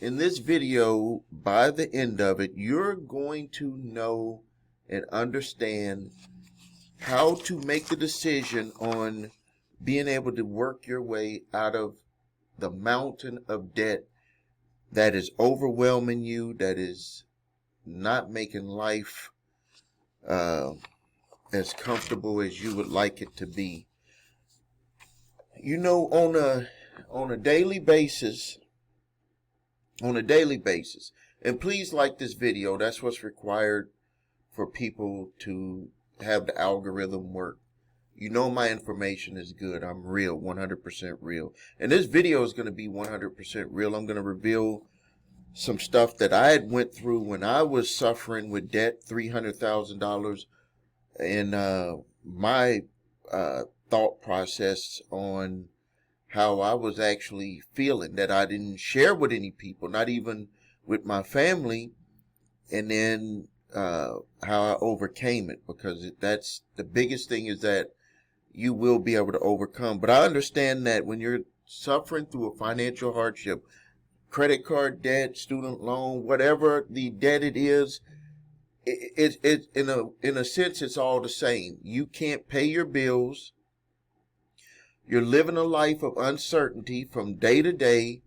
In this video, by the end of it, you're going to know and understand how to make the decision on being able to work your way out of the mountain of debt that is overwhelming you, that is not making life as comfortable as you would like it to be. You know, on a daily basis, and please like this video. That's what's required for people to have the algorithm work. You know my information is good. I'm real, 100% real. And this video is going to be 100% real. I'm going to reveal some stuff that I had went through when I was suffering with debt, $300,000, and my thought process on how I was actually feeling that I didn't share with any people, not even with my family, and then how I overcame it, because that's the biggest thing, is that you will be able to overcome. But I understand that when you're suffering through a financial hardship, credit card debt, student loan, whatever the debt it is, it in a sense, it's all the same. You can't pay your bills. You're living a life of uncertainty from day to day.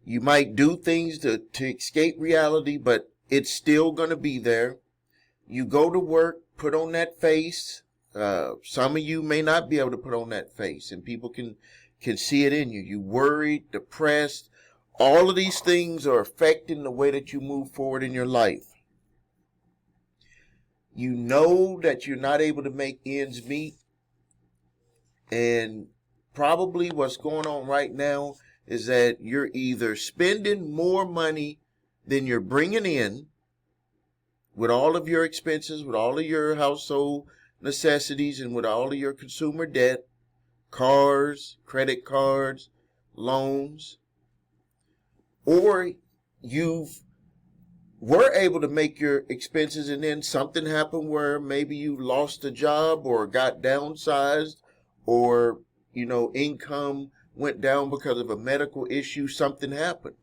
You might do things to escape reality, but it's still going to be there. You go to work, put on that face. Some of you may not be able to put on that face, and people can see it in you. You're worried, depressed. All of these things are affecting the way that you move forward in your life. You know that you're not able to make ends meet. And probably what's going on right now is that you're either spending more money than you're bringing in with all of your expenses, with all of your household necessities, and with all of your consumer debt, cars, credit cards, loans, or you were able to make your expenses and then something happened where maybe you lost a job or got downsized, or, income went down because of a medical issue, something happened.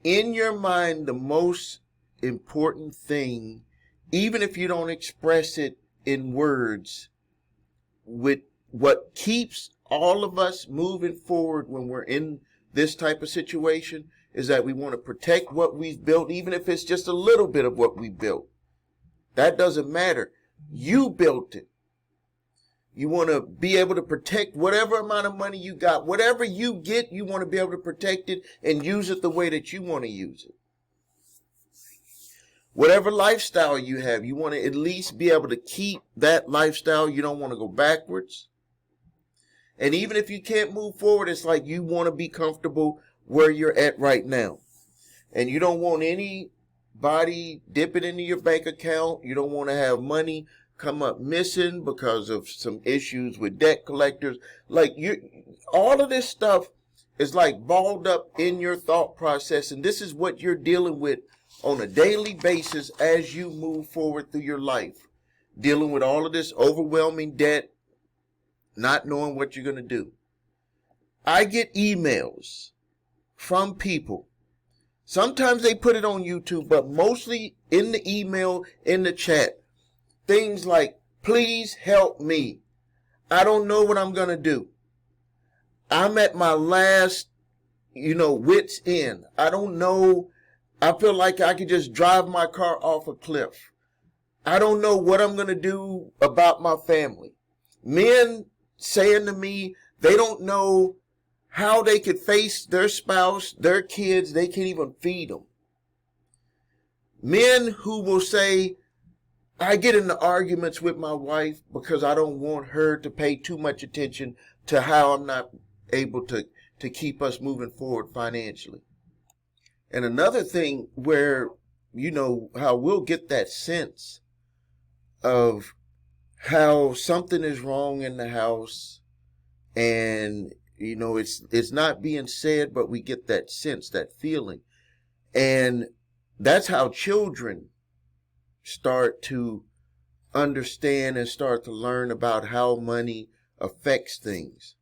In your mind, the most important thing, even if you don't express it in words, with what keeps all of us moving forward when we're in this type of situation, is that we want to protect what we've built, even if it's just a little bit of what we built. That doesn't matter. You built it. You want to be able to protect whatever amount of money you got. Whatever you get, you want to be able to protect it and use it the way that you want to use it. Whatever lifestyle you have, you want to at least be able to keep that lifestyle. You don't want to go backwards. And even if you can't move forward, it's like you want to be comfortable where you're at right now. And you don't want anybody dipping into your bank account. You don't want to have money come up missing because of some issues with debt collectors. All of this stuff is like balled up in your thought process, and this is what you're dealing with on a daily basis as you move forward through your life, dealing with all of this overwhelming debt, not knowing what you're going to do. I get emails from people. Sometimes they put it on YouTube, but mostly in the email, in the chat. Things like, please help me. I don't know what I'm going to do. I'm at my last, wit's end. I don't know. I feel like I could just drive my car off a cliff. I don't know what I'm going to do about my family. Men saying to me, they don't know how they could face their spouse, their kids. They can't even feed them. Men who will say, I get into arguments with my wife because I don't want her to pay too much attention to how I'm not able to keep us moving forward financially. And another thing where, how we'll get that sense of how something is wrong in the house, and, it's not being said, but we get that sense, that feeling. And that's how children start to understand and start to learn about how money affects things.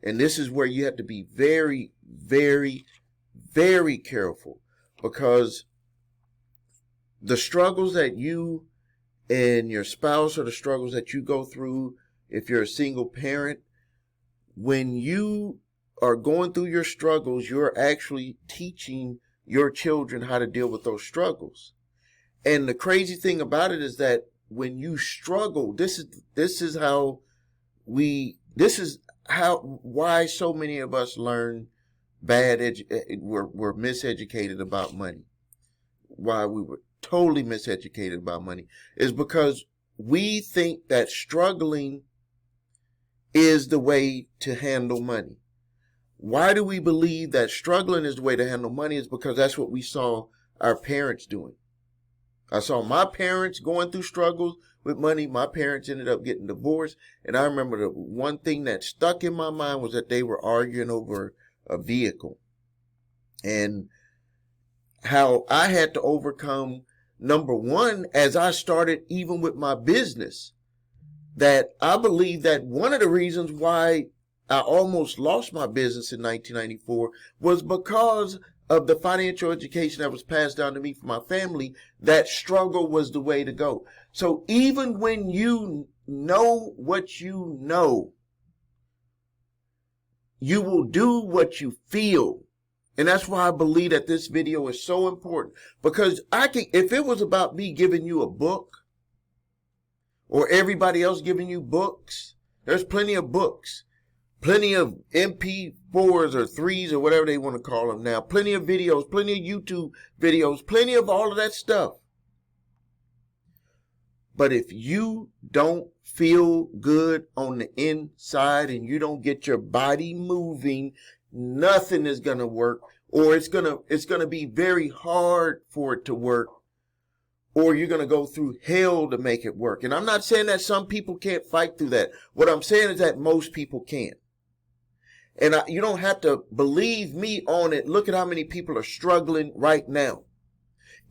And this is where you have to be very, very, very careful, because the struggles that you and your spouse, or the struggles that you go through if you're a single parent, when you are going through your struggles, you're actually teaching your children how to deal with those struggles. And the crazy thing about it is that when you struggle, this is why so many of us learn we're miseducated about money. Why we were totally miseducated about money is because we think that struggling is the way to handle money. Why do we believe that struggling is the way to handle money? Is because that's what we saw our parents doing. I saw my parents going through struggles with money. My parents ended up getting divorced. And I remember the one thing that stuck in my mind was that they were arguing over a vehicle. And how I had to overcome, number one, as I started even with my business, that I believe that one of the reasons why I almost lost my business in 1994 was because of the financial education that was passed down to me from my family, that struggle was the way to go. So even when you know what you know, you will do what you feel. And that's why I believe that this video is so important, because if it was about me giving you a book or everybody else giving you books, there's plenty of books. Plenty of MP4s or 3s or whatever they want to call them now. Plenty of videos, plenty of YouTube videos, plenty of all of that stuff. But if you don't feel good on the inside and you don't get your body moving, nothing is going to work, or it's going to be very hard for it to work, or you're going to go through hell to make it work. And I'm not saying that some people can't fight through that. What I'm saying is that most people can't. And you don't have to believe me on it. Look at how many people are struggling right now.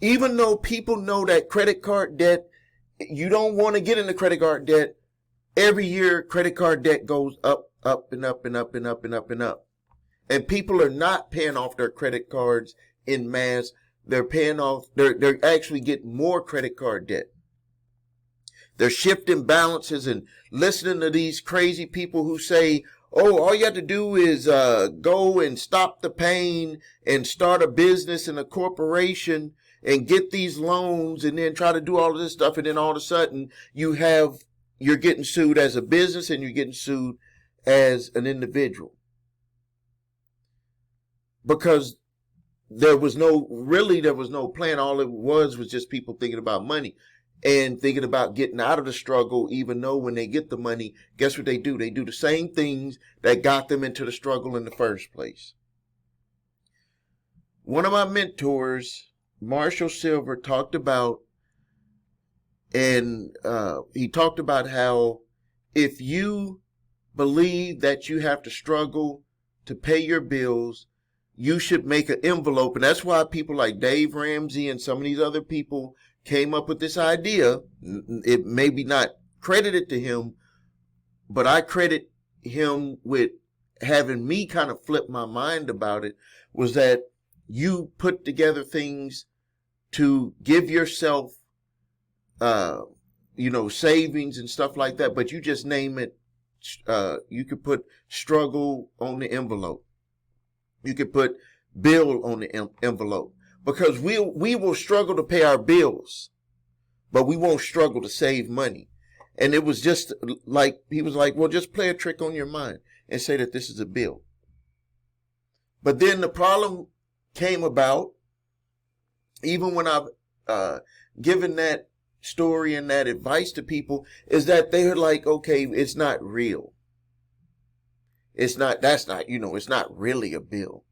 Even though people know that credit card debt, you don't want to get into credit card debt. Every year, credit card debt goes up, up, and up, and up, and up, and up, and up. And people are not paying off their credit cards in mass. They're actually getting more credit card debt. They're shifting balances and listening to these crazy people who say, oh, all you have to do is go and stop the pain and start a business and a corporation and get these loans and then try to do all of this stuff. And then all of a sudden you're getting sued as a business and you're getting sued as an individual. Because there was no plan. All it was just people thinking about money and thinking about getting out of the struggle, even though when they get the money, guess what they do? They do the same things that got them into the struggle in the first place. One of my mentors, Marshall Silver, talked about, he talked about how if you believe that you have to struggle to pay your bills, you should make an envelope. And that's why people like Dave Ramsey and some of these other people came up with this idea. It may be not credited to him, but I credit him with having me kind of flip my mind about it, was that you put together things to give yourself, savings and stuff like that, but you just name it. You could put struggle on the envelope. You could put bill on the envelope, because we will struggle to pay our bills, but we won't struggle to save money. And it was just like, he was like, well, just play a trick on your mind and say that this is a bill. But then the problem came about, even when I've given that story and that advice to people, is that they're like, okay, it's not real. It's not really a bill.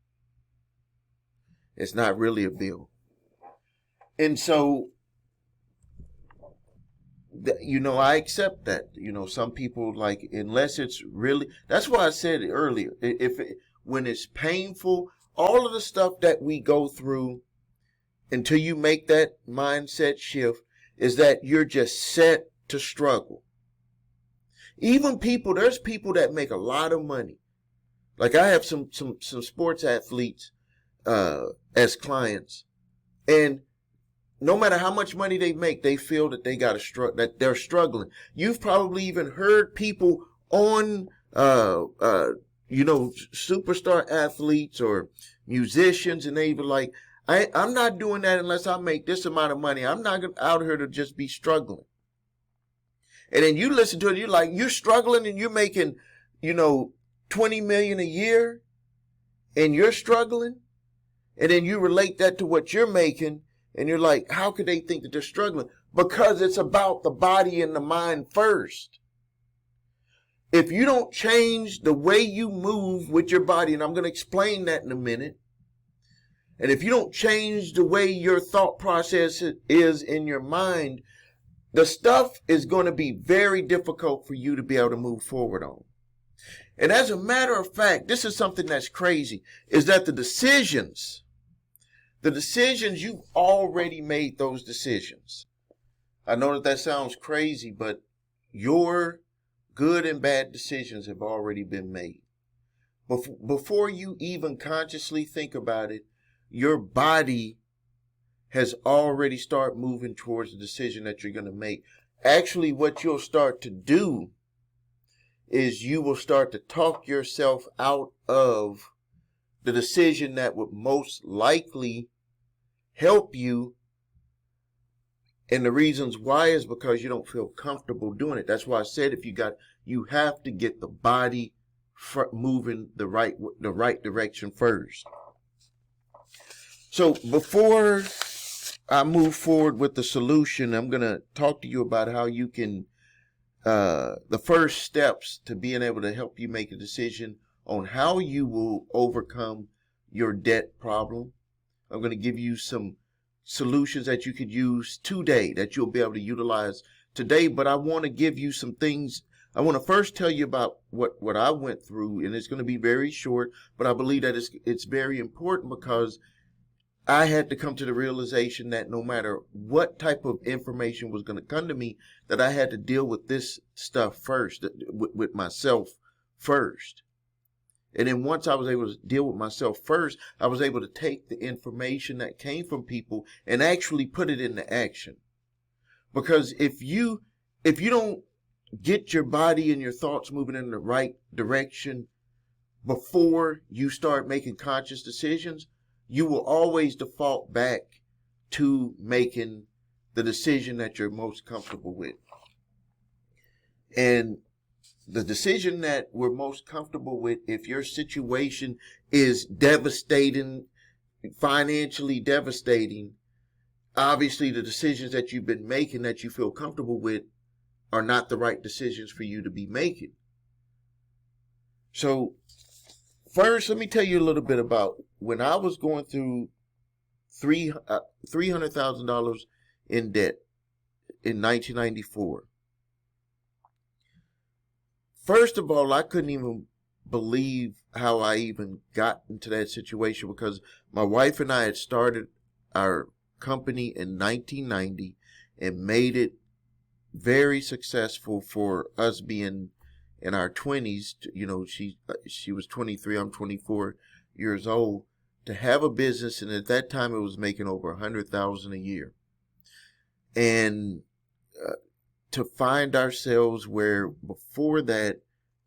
It's not really a bill. And so, I accept that. Some people, like, unless it's really, that's why I said it earlier. When it's painful, all of the stuff that we go through until you make that mindset shift is that you're just set to struggle. Even there's people that make a lot of money. Like I have some sports athletes as clients, and no matter how much money they make, they feel that that they're struggling. You've probably even heard people on superstar athletes or musicians, and they were like, I'm not doing that unless I make this amount of money. I'm not out here to just be struggling. And then you listen to it, you're like, you're struggling and you're making, 20 million a year and you're struggling. And then you relate that to what you're making and you're like, how could they think that they're struggling? Because it's about the body and the mind first. If you don't change the way you move with your body, and I'm going to explain that in a minute, and if you don't change the way your thought process is in your mind, the stuff is going to be very difficult for you to be able to move forward on. And as a matter of fact, this is something that's crazy, is that the decisions, you've already made those decisions. I know that sounds crazy, but your good and bad decisions have already been made. Before you even consciously think about it, your body has already started moving towards the decision that you're going to make. Actually, what you'll start to do is you will start to talk yourself out of the decision that would most likely help you. And the reasons why is because you don't feel comfortable doing it. That's why I said you have to get the body moving the right direction first. So before I move forward with the solution, I'm going to talk to you about how you can, the first steps to being able to help you make a decision on how you will overcome your debt problem. I'm going to give you some solutions that you could use today, that you'll be able to utilize today. But I want to give you some things. I want to first tell you about what I went through, and it's going to be very short, but I believe that it's very important because I had to come to the realization that no matter what type of information was going to come to me, that I had to deal with this stuff first, with myself first. And then once I was able to deal with myself first, I was able to take the information that came from people and actually put it into action. Because if you don't get your body and your thoughts moving in the right direction before you start making conscious decisions, you will always default back to making the decision that you're most comfortable with. And the decision that we're most comfortable with, if your situation is devastating, financially devastating, obviously the decisions that you've been making that you feel comfortable with are not the right decisions for you to be making. So first, let me tell you a little bit about when I was going through $300,000 in debt in 1994. First of all, I couldn't even believe how I even got into that situation because my wife and I had started our company in 1990 and made it very successful for us being in our 20s. She was 23, I'm 24 years old, to have a business, and at that time it was making over $100,000 a year. And to find ourselves where before that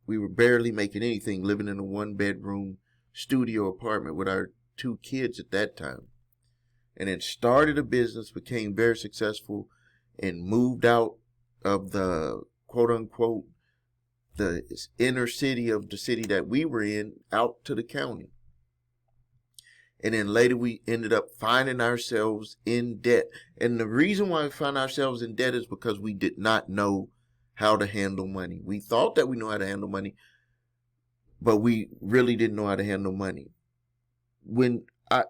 we were barely making anything, living in a 1-bedroom studio apartment with our 2 kids at that time. And then started a business, became very successful, and moved out of the quote unquote the inner city of the city that we were in out to the county. And then later we ended up finding ourselves in debt. And the reason why we found ourselves in debt is because we did not know how to handle money. We thought that we knew how to handle money, but we really didn't know how to handle money. When at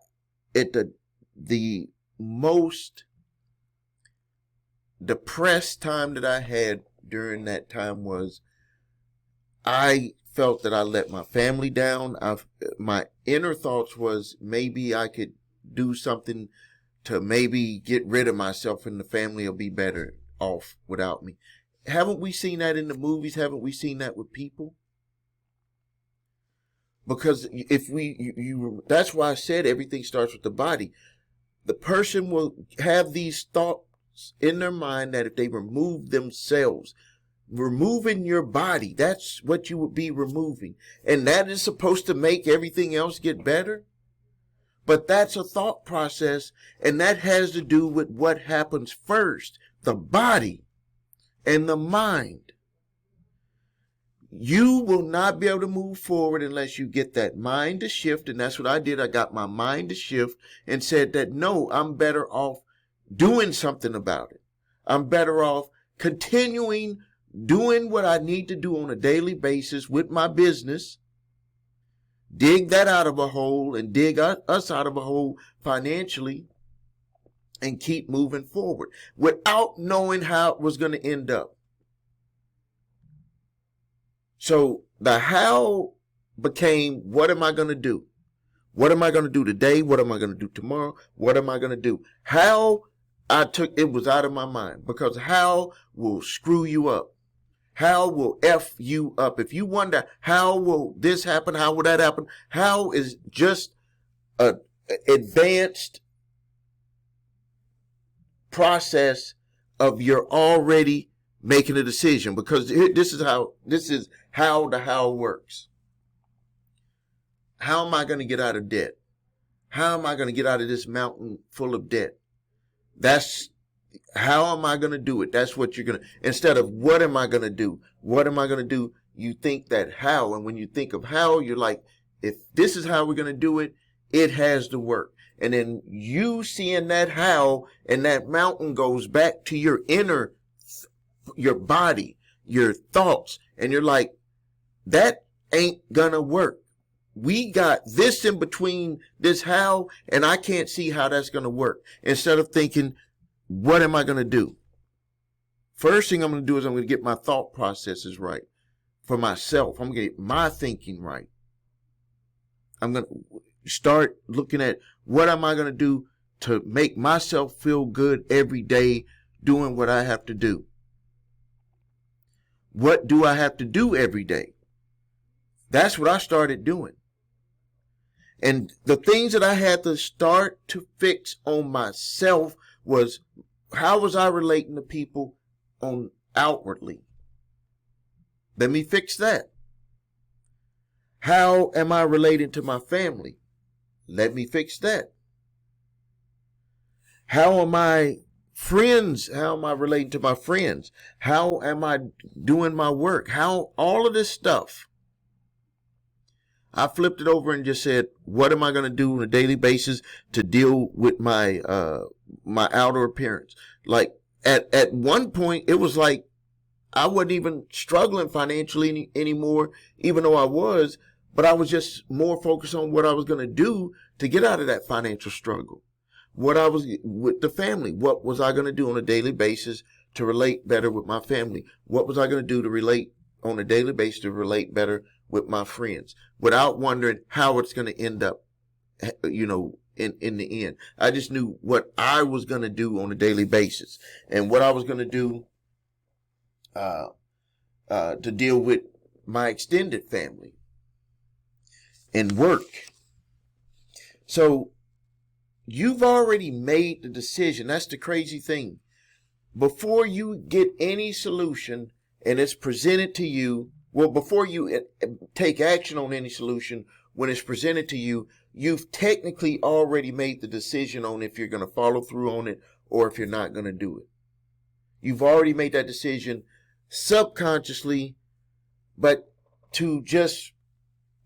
the most depressed time that I had during that time was I felt that I let my family down. My inner thoughts was maybe I could do something to maybe get rid of myself and the family will be better off without me. Haven't we seen that in the movies? Haven't we seen that with people? Because if that's why I said everything starts with the body. The person will have these thoughts in their mind that if they remove themselves, removing your body, that's what you would be removing. And that is supposed to make everything else get better. But that's a thought process, and that has to do with what happens first, the body and the mind. You will not be able to move forward unless you get that mind to shift, and that's what I did. I got my mind to shift and said that, no, I'm better off doing something about it. I'm better off continuing doing what I need to do on a daily basis with my business. Dig that out of a hole and dig us out of a hole financially and keep moving forward without knowing how it was going to end up. So the how became, what am I going to do? What am I going to do today? What am I going to do tomorrow? What am I going to do? How it was out of my mind, because how will screw you up. How will F you up? If you wonder, how will this happen? How will that happen? How is just an advanced process of you're already making a decision, because this is how the how works. How am I going to get out of debt? How am I going to get out of this mountain full of debt? That's how am I going to do it? That's what you're going to, instead of what am I going to do? What am I going to do? You think that how, and when you think of how, you're like, if this is how we're going to do it, it has to work. And then you seeing that how, and that mountain goes back to your inner, your body, your thoughts, and you're like, that ain't gonna work. We got this in between this how, and I can't see how that's gonna work. Instead of thinking, what am I gonna do? First thing I'm gonna do is I'm gonna get my thought processes right for myself. I'm gonna get my thinking right. I'm gonna start looking at what am I gonna do to make myself feel good every day doing what I have to do. What do I have to do every day? That's what I started doing. And the things that I had to start to fix on myself was, how was I relating to people on outwardly? Let me fix that. How am I relating to my family? Let me fix that. How am I relating to my friends? How am I doing my work? How, all of this stuff. I flipped it over and just said, what am I going to do on a daily basis to deal with my my outer appearance? Like at one point, it was like I wasn't even struggling financially anymore, even though I was, but I was just more focused on what I was going to do to get out of that financial struggle. What I was with the family, what was I going to do on a daily basis to relate better with my family? What was I going to do to relate on a daily basis to relate better with my friends, without wondering how it's going to end up, in the end. I just knew what I was going to do on a daily basis and what I was going to do to deal with my extended family and work. So you've already made the decision. That's the crazy thing. Before you get any solution and it's presented to you, well, before you take action on any solution, when it's presented to you, you've technically already made the decision on if you're going to follow through on it or if you're not going to do it. You've already made that decision subconsciously, but to just,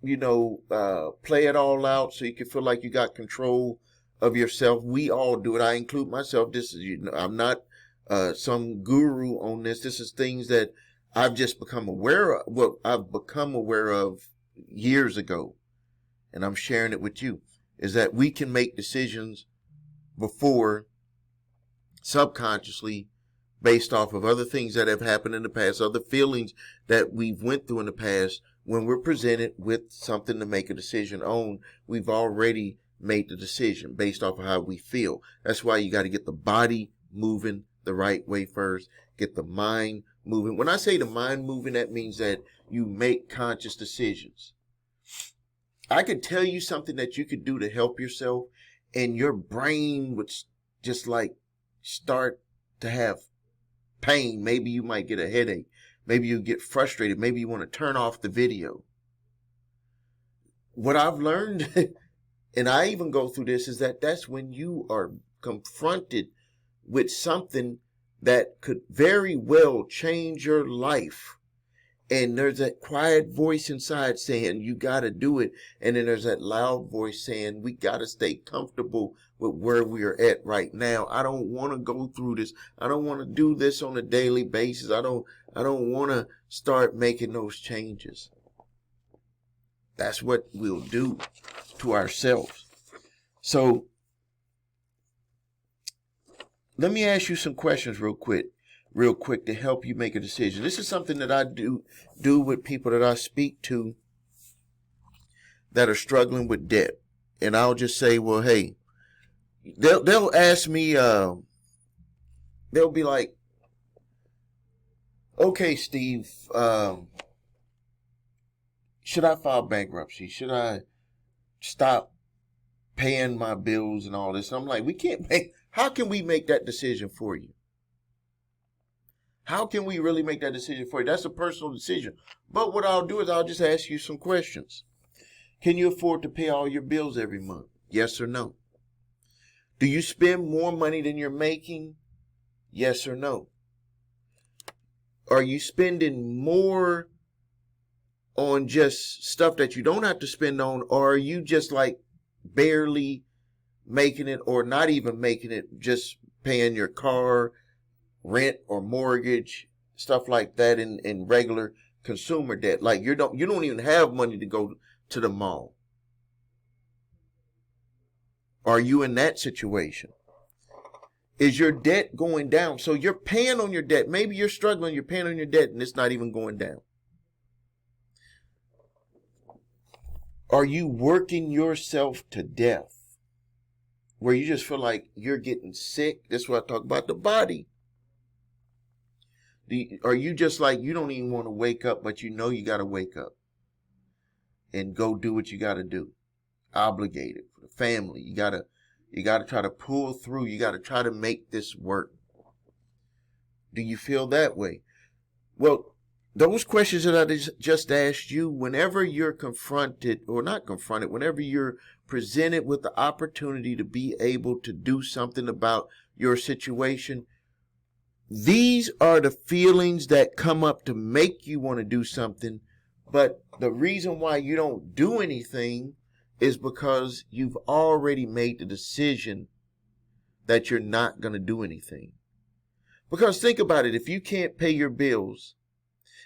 play it all out so you can feel like you got control of yourself. We all do it. I include myself. This is, I'm not some guru on this. This is things that I've just become aware of. Well, I've become aware of years ago, and I'm sharing it with you, is that we can make decisions before subconsciously based off of other things that have happened in the past, other feelings that we've went through in the past. When we're presented with something to make a decision on, we've already made the decision based off of how we feel. That's why you got to get the body moving the right way first, get the mind moving. When I say the mind moving, that means that you make conscious decisions. I could tell you something that you could do to help yourself, and your brain would just like start to have pain. Maybe you might get a headache. Maybe you get frustrated. Maybe you want to turn off the video. What I've learned, and I even go through this, is that that's when you are confronted with something that could very well change your life. And there's that quiet voice inside saying, you got to do it. And then there's that loud voice saying, we got to stay comfortable with where we are at right now. I don't want to go through this. I don't want to do this on a daily basis. I don't want to start making those changes. That's what we'll do to ourselves. So let me ask you some questions real quick to help you make a decision. This is something that I do with people that I speak to that are struggling with debt. And I'll just say, well, hey, they'll ask me, they'll be like, okay, Steve, should I file bankruptcy? Should I stop paying my bills and all this? And I'm like, how can we make that decision for you? How can we really make that decision for you? That's a personal decision. But what I'll do is I'll just ask you some questions. Can you afford to pay all your bills every month? Yes or no? Do you spend more money than you're making? Yes or no? Are you spending more on just stuff that you don't have to spend on, or are you just like barely making it, or not even making it, just paying your car, rent or mortgage, stuff like that, in regular consumer debt? Like you don't even have money to go to the mall. Are you in that situation? Is your debt going down? So you're paying on your debt. Maybe you're struggling, you're paying on your debt, and it's not even going down. Are you working yourself to death, where you just feel like you're getting sick? That's what I talk about, the body. Are you just like, you don't even want to wake up, but you know you got to wake up and go do what you got to do? Obligated for the family. You got to try to pull through. You got to try to make this work. Do you feel that way? Well, those questions that I just asked you, whenever you're confronted, or not confronted, whenever you're presented with the opportunity to be able to do something about your situation, these are the feelings that come up to make you want to do something. But the reason why you don't do anything is because you've already made the decision that you're not going to do anything. Because think about it, if you can't pay your bills,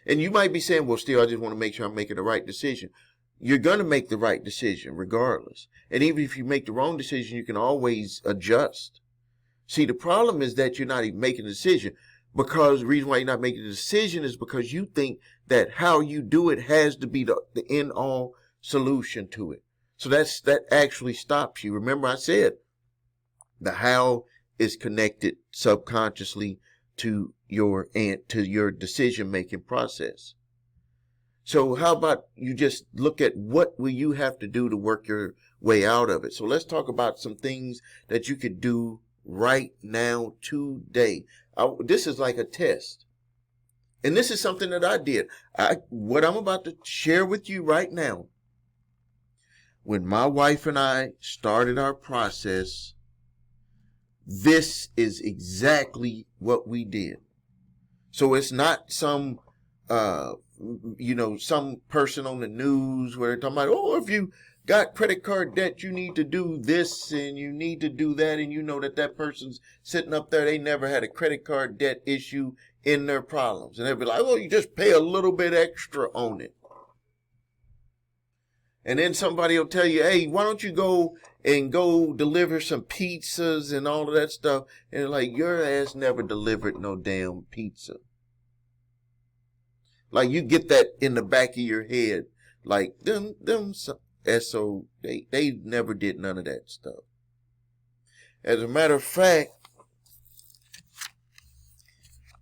and you might be saying, well, still, I just want to make sure I'm making the right decision. You're going to make the right decision regardless. And even if you make the wrong decision, you can always adjust. See, the problem is that you're not even making a decision, because the reason why you're not making a decision is because you think that how you do it has to be the end all solution to it. So that actually stops you. Remember I said the how is connected subconsciously to your decision making process. So how about you just look at what will you have to do to work your way out of it? So let's talk about some things that you could do right now, today. This is like a test. And this is something that I did. What I'm about to share with you right now, when my wife and I started our process, this is exactly what we did. So it's not some, some person on the news where they're talking about, oh, if you got credit card debt, you need to do this and you need to do that. And you know that person's sitting up there, they never had a credit card debt issue in their problems. And they'll be like, well, you just pay a little bit extra on it. And then somebody will tell you, hey, why don't you go deliver some pizzas and all of that stuff. And like, your ass never delivered no damn pizza. Like, you get that in the back of your head. Like, them SO, they never did none of that stuff. As a matter of fact,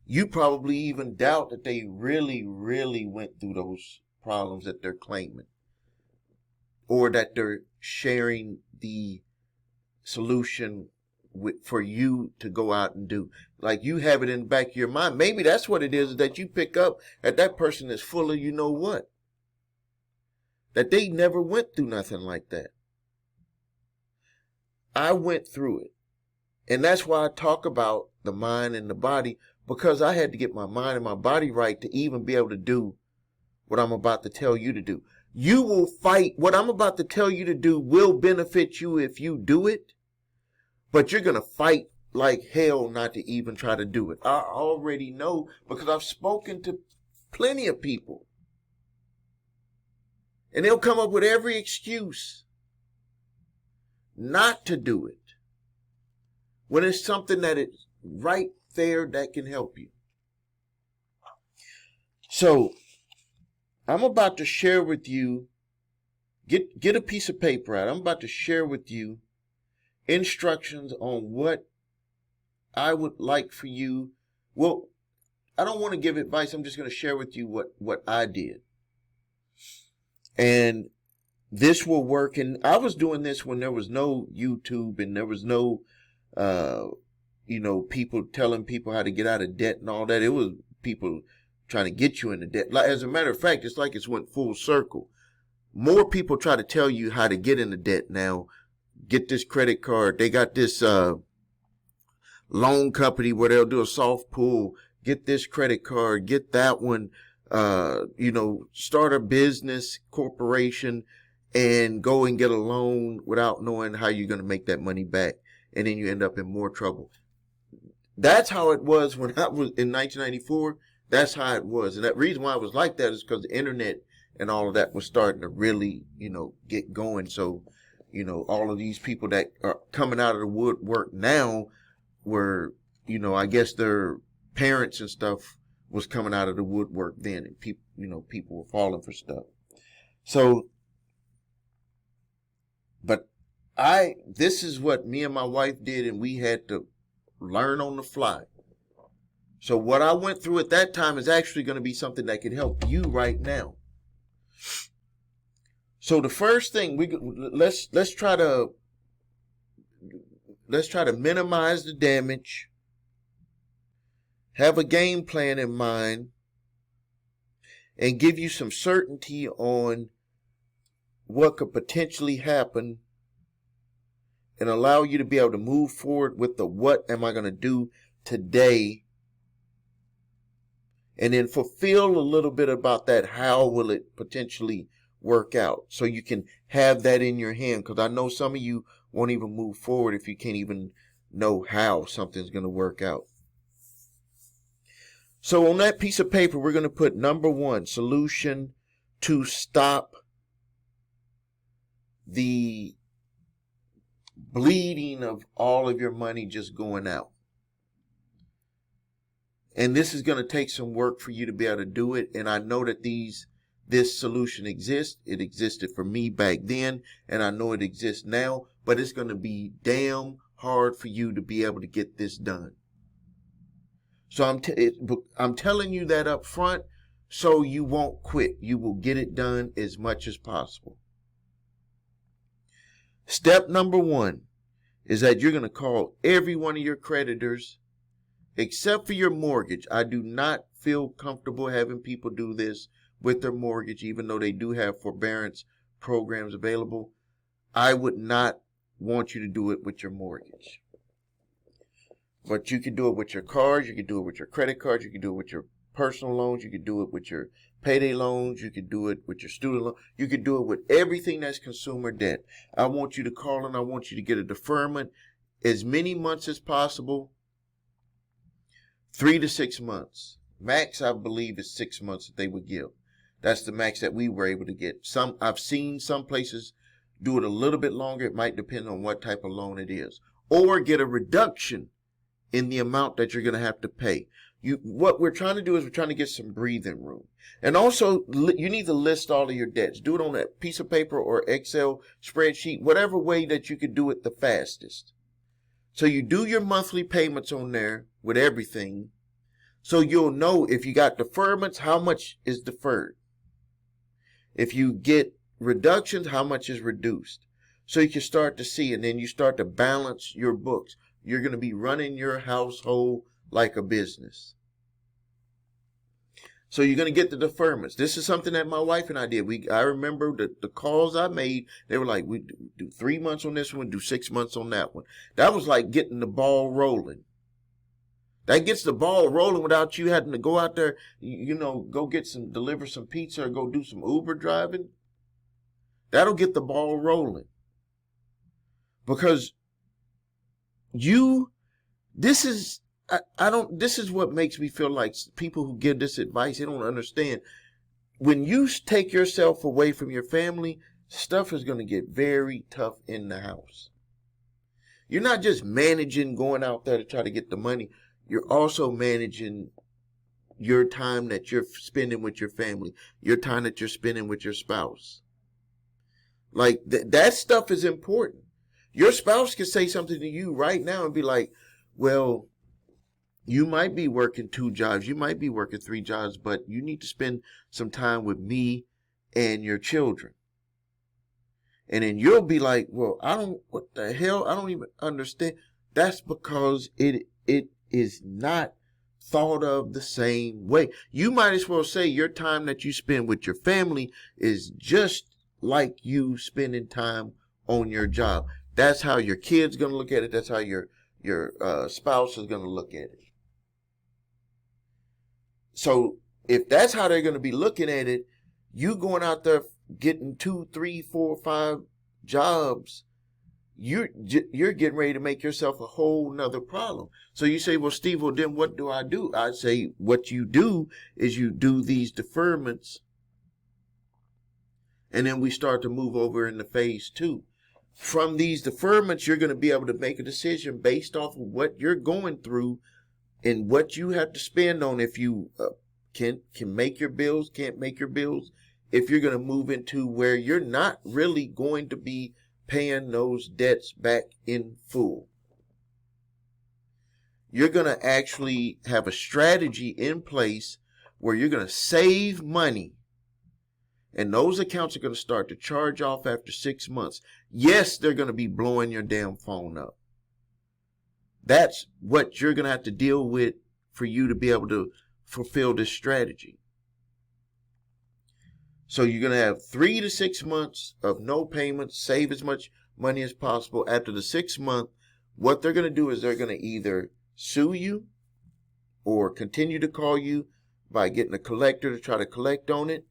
you probably even doubt that they really, really went through those problems that they're claiming. or that they're sharing the solution for you to go out and do. Like you have it in the back of your mind. Maybe that's what it is that you pick up that person is full of you know what. That they never went through nothing like that. I went through it. And that's why I talk about the mind and the body, because I had to get my mind and my body right to even be able to do what I'm about to tell you to do. You will fight. What I'm about to tell you to do will benefit you if you do it, but you're going to fight like hell not to even try to do it. I already know because I've spoken to plenty of people, and they'll come up with every excuse not to do it when it's something that is right there that can help you. So I'm about to share with you, get a piece of paper out. I'm about to share with you instructions on what I would like for you. Well, I don't want to give advice. I'm just going to share with you what I did. And this will work. And I was doing this when there was no YouTube and there was no, people telling people how to get out of debt and all that. It was people trying to get you into debt. Like, as a matter of fact, it's like it's went full circle. More people try to tell you how to get into debt now. Get this credit card. They got this loan company where they'll do a soft pull. Get this credit card. Get that one. Start a business corporation and go and get a loan without knowing how you're going to make that money back. And then you end up in more trouble. That's how it was when I was in 1994. That's how it was. And that reason why it was like that is because the internet and all of that was starting to really, get going. So, all of these people that are coming out of the woodwork now were, I guess their parents and stuff was coming out of the woodwork then, and people were falling for stuff. So, but this is what me and my wife did, and we had to learn on the fly. So what I went through at that time is actually going to be something that can help you right now. So the first thing let's try to minimize the damage. Have a game plan in mind and give you some certainty on what could potentially happen and allow you to be able to move forward with the what am I going to do today, and then fulfill a little bit about that how will it potentially work out, so you can have that in your hand, because I know some of you won't even move forward if you can't even know how something's going to work out. So on that piece of paper, we're going to put number 1, solution to stop the bleeding of all of your money just going out. And this is going to take some work for you to be able to do it. And I know that this solution exists. It existed for me back then, and I know it exists now, but it's going to be damn hard for you to be able to get this done. So I'm telling you that up front so you won't quit. You will get it done as much as possible. Step number 1 is that you're going to call every one of your creditors, except for your mortgage. I do not feel comfortable having people do this with their mortgage, even though they do have forbearance programs available. I would not want you to do it with your mortgage. But you can do it with your cars, you can do it with your credit cards, you can do it with your personal loans, you can do it with your payday loans, you can do it with your student loan, you can do it with everything that's consumer debt. I want you to call and I want you to get a deferment as many months as possible, 3 to 6 months. Max, I believe, is 6 months that they would give. That's the max that we were able to get. I've seen some places do it a little bit longer. It might depend on what type of loan it is. Or get a reduction in the amount that you're going to have to pay. What we're trying to do is we're trying to get some breathing room. And also, you need to list all of your debts. Do it on a piece of paper or Excel spreadsheet, whatever way that you could do it the fastest. So you do your monthly payments on there with everything. So you'll know if you got deferments, how much is deferred. If you get reductions, how much is reduced. So you can start to see, and then you start to balance your books. You're going to be running your household like a business. So you're going to get the deferments. This is something that my wife and I did. I remember the calls I made. They were like, we do 3 months on this one, do 6 months on that one. That was like getting the ball rolling. That gets the ball rolling without you having to go out there, go deliver some pizza or go do some Uber driving. That'll get the ball rolling. Because this is what makes me feel like people who give this advice, they don't understand. When you take yourself away from your family, stuff is going to get very tough in the house. You're not just managing going out there to try to get the money. You're also managing your time that you're spending with your family, your time that you're spending with your spouse. Like that stuff is important. Your spouse can say something to you right now and be like, well, you might be working 2 jobs, you might be working 3 jobs, but you need to spend some time with me and your children. And then you'll be like, well, what the hell? I don't even understand. That's because it is not thought of the same way. You might as well say your time that you spend with your family is just like you spending time on your job. That's how your kid's going to look at it. That's how your spouse is going to look at it. So if that's how they're going to be looking at it, you going out there getting 2, 3, 4, 5 jobs, you're getting ready to make yourself a whole nother problem. So you say, well, Steve, well, then what do? I say what you do is you do these deferments, and then we start to move over into phase 2. From these deferments, you're going to be able to make a decision based off of what you're going through and what you have to spend on, if you can make your bills, can't make your bills, if you're going to move into where you're not really going to be paying those debts back in full. You're going to actually have a strategy in place where you're going to save money, and those accounts are going to start to charge off after 6 months. Yes, they're going to be blowing your damn phone up. That's what you're going to have to deal with for you to be able to fulfill this strategy. So you're going to have 3 to 6 months of no payments, save as much money as possible. After the 6th month, what they're going to do is they're going to either sue you or continue to call you by getting a collector to try to collect on it,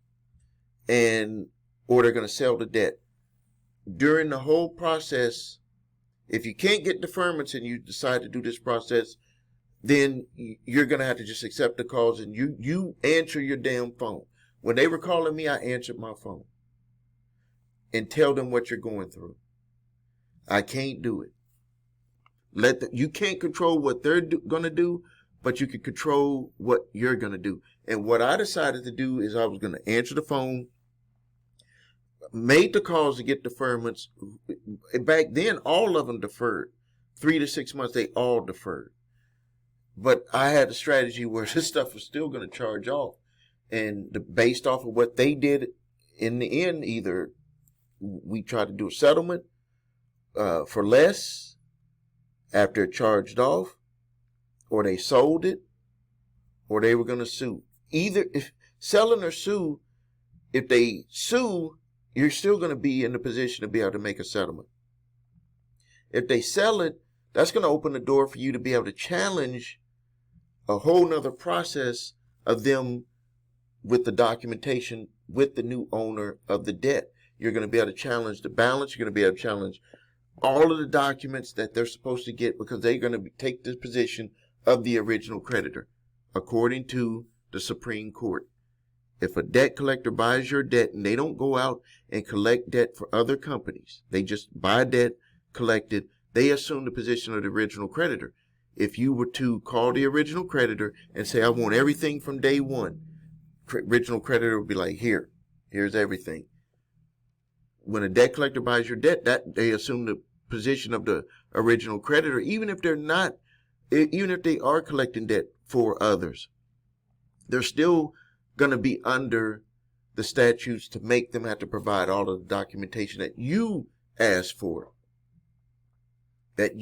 or they're going to sell the debt. During the whole process, if you can't get deferments and you decide to do this process, then you're going to have to just accept the calls, and you answer your damn phone. When they were calling me, I answered my phone and tell them what you're going through. I can't do it. You can't control what they're going to do, but you can control what you're going to do. And what I decided to do is I was going to answer the phone, made the calls to get deferments. Back then, all of them deferred. 3 to 6 months, they all deferred. But I had a strategy where this stuff was still going to charge off. And based off of what they did in the end, either we tried to do a settlement for less after it charged off, or they sold it, or they were going to sue. Either if selling or sue, if they sue, you're still going to be in the position to be able to make a settlement. If they sell it, that's going to open the door for you to be able to challenge a whole nother process of them with the documentation with the new owner of the debt. You're going to be able to challenge the balance. You're going to be able to challenge all of the documents that they're supposed to get, because they're going to take the position of the original creditor, according to the Supreme Court. If a debt collector buys your debt and they don't go out and collect debt for other companies, they just buy debt, collect it, they assume the position of the original creditor. If you were to call the original creditor and say, I want everything from day one, original creditor would be like, here's everything. When a debt collector buys your debt, that they assume the position of the original creditor, even if they are collecting debt for others. They're still going to be under the statutes to make them have to provide all of the documentation that you asked for. But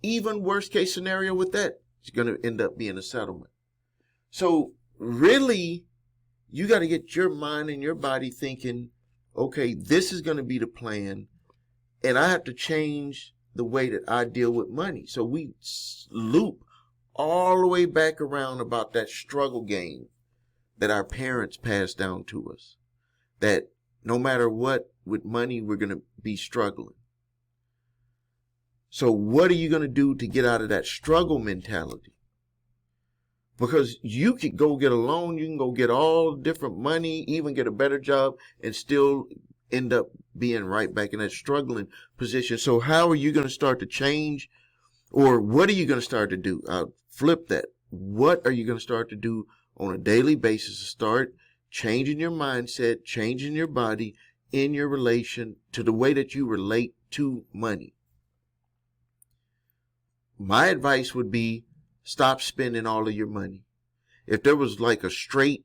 even worst case scenario with that, it's going to end up being a settlement. So really, you got to get your mind and your body thinking, okay, this is going to be the plan, and I have to change the way that I deal with money. So we loop all the way back around about that struggle game that our parents passed down to us, that no matter what, with money, we're going to be struggling. So what are you going to do to get out of that struggle mentality? Because you could go get a loan, you can go get all different money, even get a better job, and still end up being right back in that struggling position. So how are you going to start to change? Or what are you going to start to do? Flip that. What are you going to start to do on a daily basis to start changing your mindset, changing your body in your relation to the way that you relate to money? My advice would be, stop spending all of your money. If there was like a straight,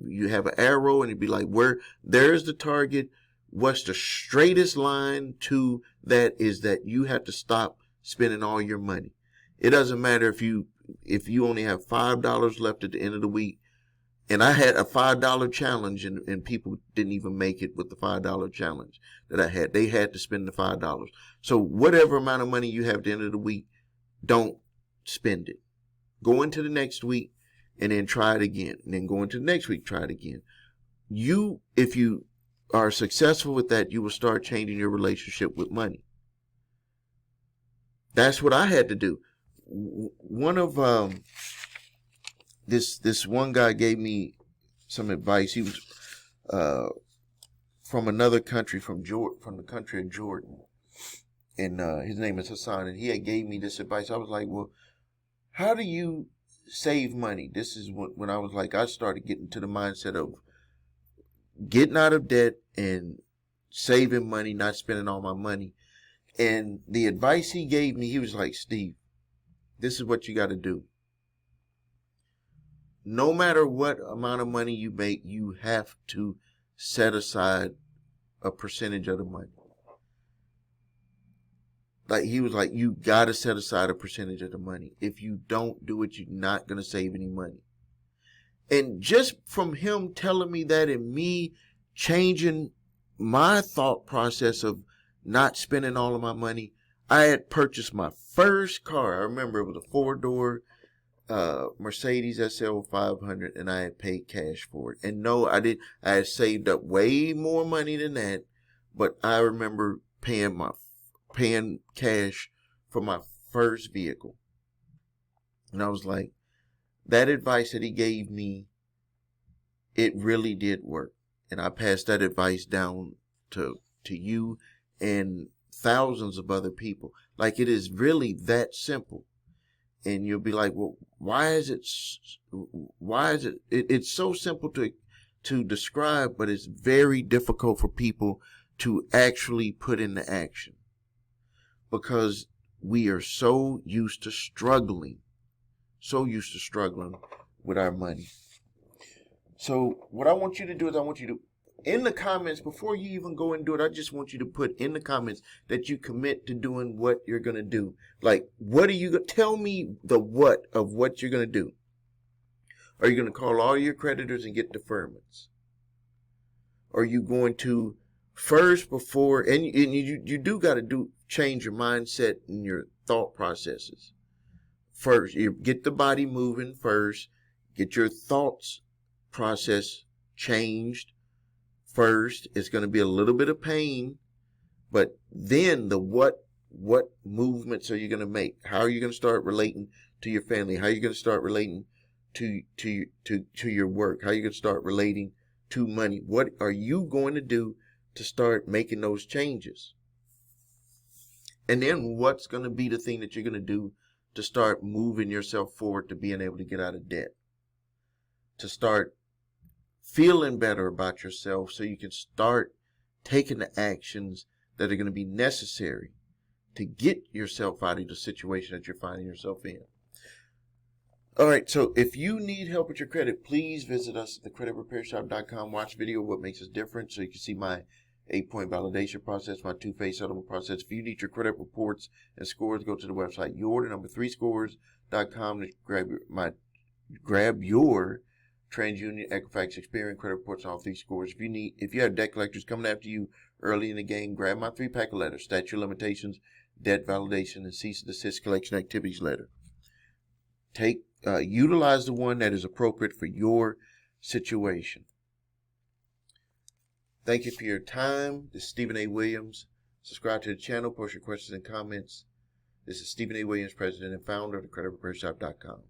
you have an arrow and it'd be like, where there's the target, what's the straightest line to that is that you have to stop spending all your money. It doesn't matter if you only have $5 left at the end of the week. And I had a $5 challenge and people didn't even make it with the $5 challenge that I had. They had to spend the $5. So whatever amount of money you have at the end of the week, don't spend it. Go into the next week and then try it again. And then go into the next week, try it again. If you are successful with that, you will start changing your relationship with money. That's what I had to do. One of this one guy gave me some advice. He was from another country, from the country of Jordan, and his name is Hassan. And he had gave me this advice. I was like, well, how do you save money? This is when I was like, I started getting to the mindset of getting out of debt and saving money, not spending all my money. And the advice he gave me, he was like, Steve, this is what you got to do. No matter what amount of money you make, you have to set aside a percentage of the money. Like he was like, you got to set aside a percentage of the money. If you don't do it, you're not going to save any money. And just from him telling me that and me changing my thought process of not spending all of my money, I had purchased my first car. I remember it was a 4-door Mercedes SL 500, and I had paid cash for it. And no, I had saved up way more money than that, but I remember paying cash for my first vehicle. And I was like, that advice that he gave me, it really did work. And I passed that advice down to you and thousands of other people. Like, it is really that simple. And you'll be like, well, why is it, it's so simple to describe, but it's very difficult for people to actually put into action. Because we are so used to struggling with our money. So what I want you to do is in the comments, before you even go and do it, I just want you to put in the comments that you commit to doing what you're going to do. Like, tell me the what of what you're going to do. Are you going to call all your creditors and get deferments? Are you going to first before, and you do got to change your mindset and your thought processes. First, you get the body moving first, get your thoughts process changed first. It's going to be a little bit of pain, but then the what movements are you going to make? How are you going to start relating to your family? How are you going to start relating to your work? How are you going to start relating to money? What are you going to do to start making those changes? And then what's going to be the thing that you're going to do to start moving yourself forward to being able to get out of debt? To start feeling better about yourself so you can start taking the actions that are going to be necessary to get yourself out of the situation that you're finding yourself in. All right, so if you need help with your credit, please visit us at thecreditrepairshop.com. Watch video what makes us different so you can see my 8-point validation process, my two-phase settlement process. If you need your credit reports and scores, go to the website your3scores.com to grab your TransUnion, Equifax, Experian credit reports on all 3 scores. If you have debt collectors coming after you early in the game, grab my 3-pack of letters: statute of limitations, debt validation, and cease and desist collection activities letter. Utilize the one that is appropriate for your situation. Thank you for your time. This is Stephen A. Williams. Subscribe to the channel. Post your questions and comments. This is Stephen A. Williams, President and founder of thecreditrepairshop.com.